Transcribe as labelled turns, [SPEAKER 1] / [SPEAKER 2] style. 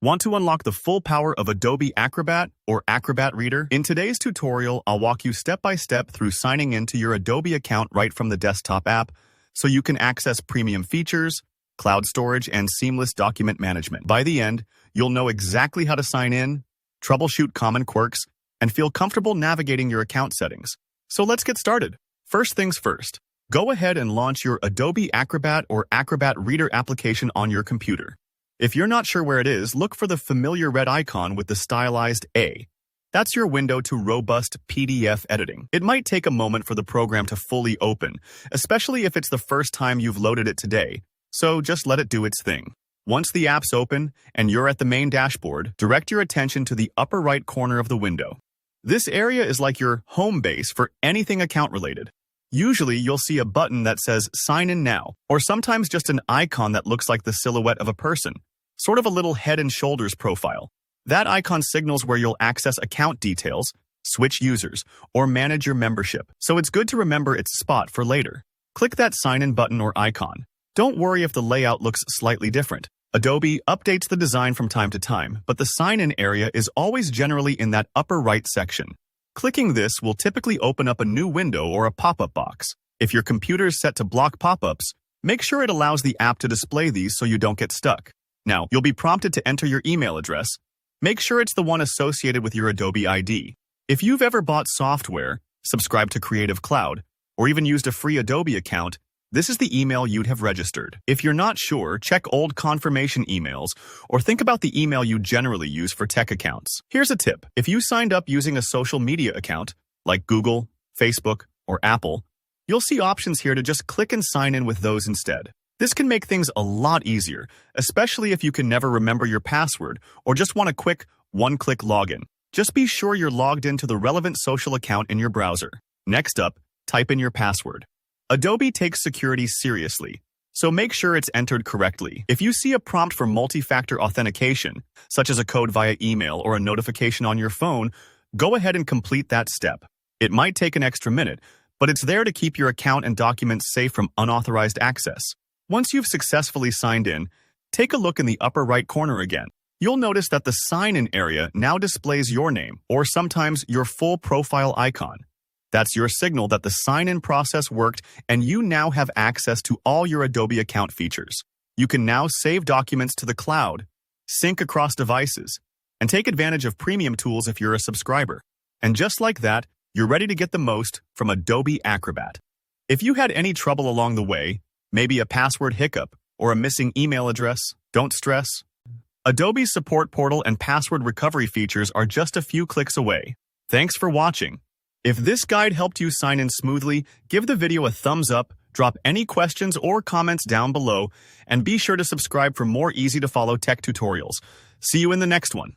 [SPEAKER 1] Want to unlock the full power of Adobe Acrobat or Acrobat Reader? In today's tutorial, I'll walk you step by step through signing into your Adobe account right from the desktop app so you can access premium features, cloud storage, and seamless document management. By the end, you'll know exactly how to sign in, troubleshoot common quirks, and feel comfortable navigating your account settings. So let's get started. First things first, go ahead and launch your Adobe Acrobat or Acrobat Reader application on your computer. If you're not sure where it is, look for the familiar red icon with the stylized A. That's your window to robust PDF editing. It might take a moment for the program to fully open, especially if it's the first time you've loaded it today, so just let it do its thing. Once the app's open and you're at the main dashboard, direct your attention to the upper right corner of the window. This area is like your home base for anything account-related. Usually, you'll see a button that says Sign In Now, or sometimes just an icon that looks like the silhouette of a person, sort of a little head and shoulders profile. That icon signals where you'll access account details, switch users, or manage your membership, so it's good to remember its spot for later. Click that Sign In button or icon. Don't worry if the layout looks slightly different. Adobe updates the design from time to time, but the Sign In area is always generally in that upper right section. Clicking this will typically open up a new window or a pop-up box. If your computer is set to block pop-ups, make sure it allows the app to display these so you don't get stuck. Now, you'll be prompted to enter your email address. Make sure it's the one associated with your Adobe ID. If you've ever bought software, subscribed to Creative Cloud, or even used a free Adobe account, this is the email you'd have registered. If you're not sure, check old confirmation emails, or think about the email you generally use for tech accounts. Here's a tip. If you signed up using a social media account, like Google, Facebook, or Apple, you'll see options here to just click and sign in with those instead. This can make things a lot easier, especially if you can never remember your password or just want a quick one-click login. Just be sure you're logged into the relevant social account in your browser. Next up, type in your password. Adobe takes security seriously, so make sure it's entered correctly. If you see a prompt for multi-factor authentication, such as a code via email or a notification on your phone, go ahead and complete that step. It might take an extra minute, but it's there to keep your account and documents safe from unauthorized access. Once you've successfully signed in, take a look in the upper right corner again. You'll notice that the sign-in area now displays your name, or sometimes your full profile icon. That's your signal that the sign-in process worked and you now have access to all your Adobe account features. You can now save documents to the cloud, sync across devices, and take advantage of premium tools if you're a subscriber. And just like that, you're ready to get the most from Adobe Acrobat. If you had any trouble along the way, maybe a password hiccup or a missing email address, don't stress. Adobe's support portal and password recovery features are just a few clicks away. Thanks for watching. If this guide helped you sign in smoothly, give the video a thumbs up, drop any questions or comments down below, and be sure to subscribe for more easy-to-follow tech tutorials. See you in the next one.